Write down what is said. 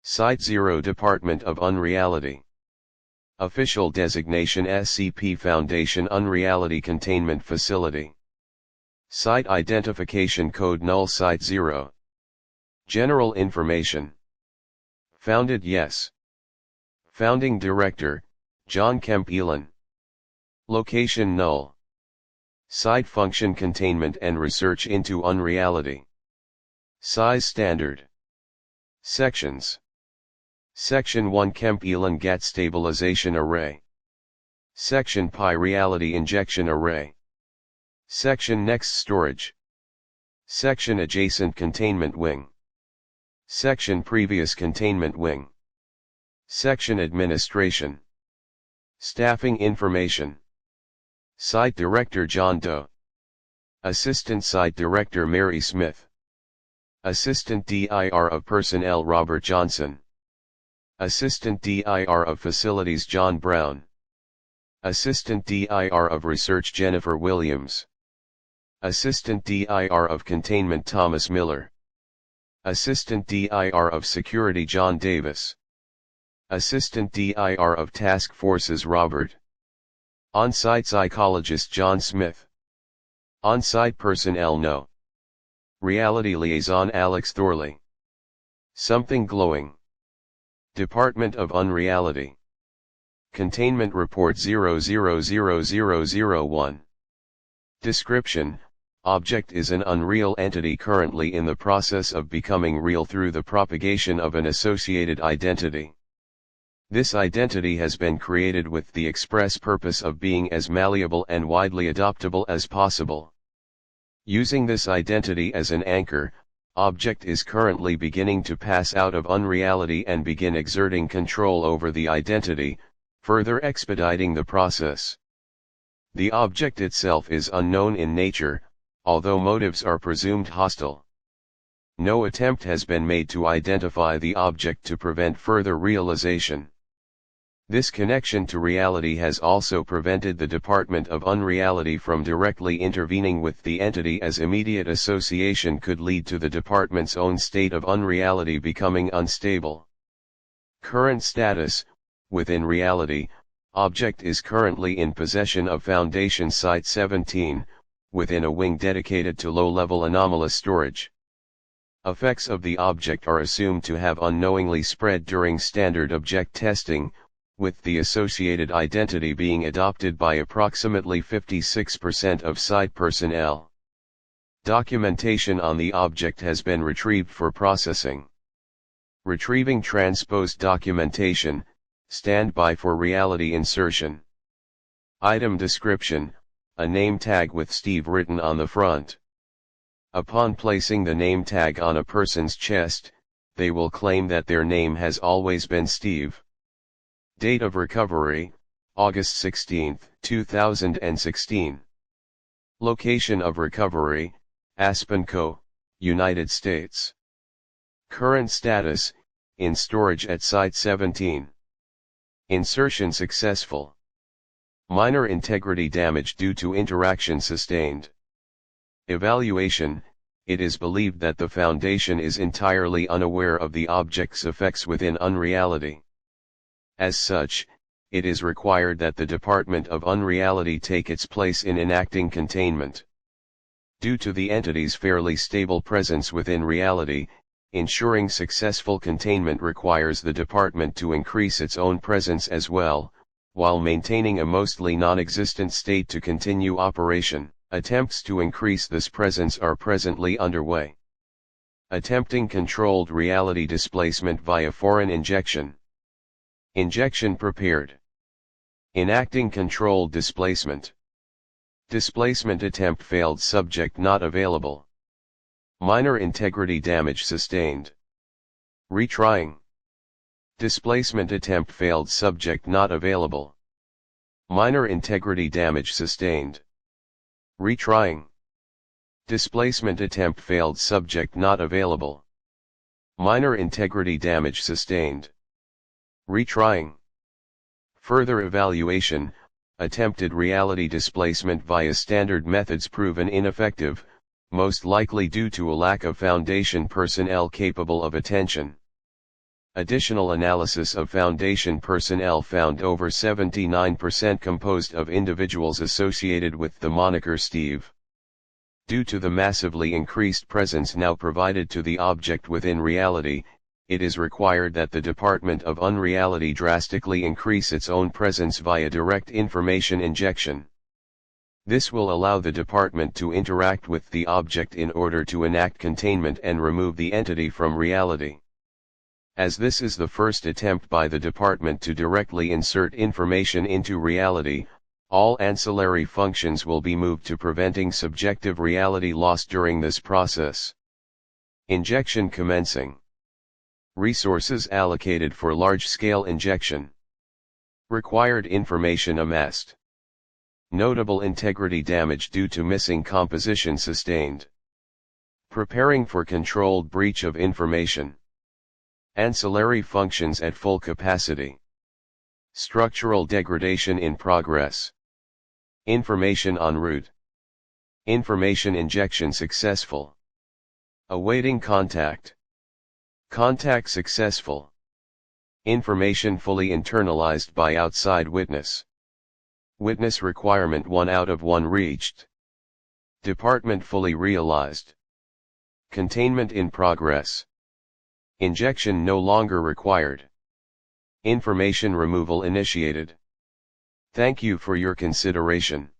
Site 0 Department of Unreality. Official designation SCP Foundation Unreality Containment Facility. Site identification code Null Site 0. General information. Founded yes. Founding Director, John Kemp Elon. Location Null. Site function containment and research into unreality. Size standard. Sections. Section 1 Kemp Elon GAT Stabilization Array. Section Pi Reality Injection Array. Section Next Storage. Section Adjacent Containment Wing. Section Previous Containment Wing. Section Administration. Staffing Information. Site Director John Doe. Assistant Site Director Mary Smith. Assistant DIR of Personnel Robert Johnson. Assistant DIR of Facilities John Brown. Assistant DIR of Research Jennifer Williams. Assistant DIR of Containment Thomas Miller. Assistant DIR of Security John Davis. Assistant DIR of Task Forces Robert. On-site Psychologist John Smith. On-site Personnel No. Reality Liaison Alex Thorley. Something Glowing. Department of Unreality. Containment Report 000001. Description: Object is an unreal entity currently in the process of becoming real through the propagation of an associated identity. This identity has been created with the express purpose of being as malleable and widely adoptable as possible. Using this identity as an anchor, Object is currently beginning to pass out of unreality and begin exerting control over the identity, further expediting the process. The object itself is unknown in nature, although motives are presumed hostile. No attempt has been made to identify the object to prevent further realization. This connection to reality has also prevented the Department of Unreality from directly intervening with the entity, as immediate association could lead to the department's own state of unreality becoming unstable. Current status: within reality, Object is currently in possession of Foundation Site 17, within a wing dedicated to low-level anomalous storage. Effects of the object are assumed to have unknowingly spread during standard object testing, with the associated identity being adopted by approximately 56% of site personnel. Documentation on the object has been retrieved for processing. Retrieving transposed documentation, standby for reality insertion. Item description: a name tag with Steve written on the front. Upon placing the name tag on a person's chest, they will claim that their name has always been Steve. Date of recovery: August 16, 2016. Location of recovery: Aspen Co., United States. Current status: in storage at Site 17. Insertion successful. Minor integrity damage due to interaction sustained. Evaluation: it is believed that the Foundation is entirely unaware of the object's effects within unreality. As such, it is required that the Department of Unreality take its place in enacting containment. Due to the entity's fairly stable presence within reality, ensuring successful containment requires the department to increase its own presence as well, while maintaining a mostly non-existent state to continue operation. Attempts to increase this presence are presently underway. Attempting controlled reality displacement via foreign injection. Injection prepared. Enacting controlled displacement. Displacement attempt failed, subject not available. Minor integrity damage sustained. Retrying. Displacement attempt failed, subject not available. Minor integrity damage sustained. Retrying. Displacement attempt failed, subject not available. Minor integrity damage sustained. Retrying. Further evaluation: attempted reality displacement via standard methods proven ineffective, most likely due to a lack of Foundation personnel capable of attention. Additional analysis of Foundation personnel found over 79% composed of individuals associated with the moniker Steve. Due to the massively increased presence now provided to the object within reality, it is required that the Department of Unreality drastically increase its own presence via direct information injection. This will allow the department to interact with the object in order to enact containment and remove the entity from reality. As this is the first attempt by the department to directly insert information into reality, all ancillary functions will be moved to preventing subjective reality loss during this process. Injection commencing. Resources allocated for large-scale injection. Required information amassed. Notable integrity damage due to missing composition sustained. Preparing for controlled breach of information. Ancillary functions at full capacity. Structural degradation in progress. Information en route. Information injection successful. Awaiting contact. Contact successful. Information fully internalized by outside witness. Witness requirement 1 out of 1 reached. Department fully realized. Containment in progress. Injection no longer required. Information removal initiated. Thank you for your consideration.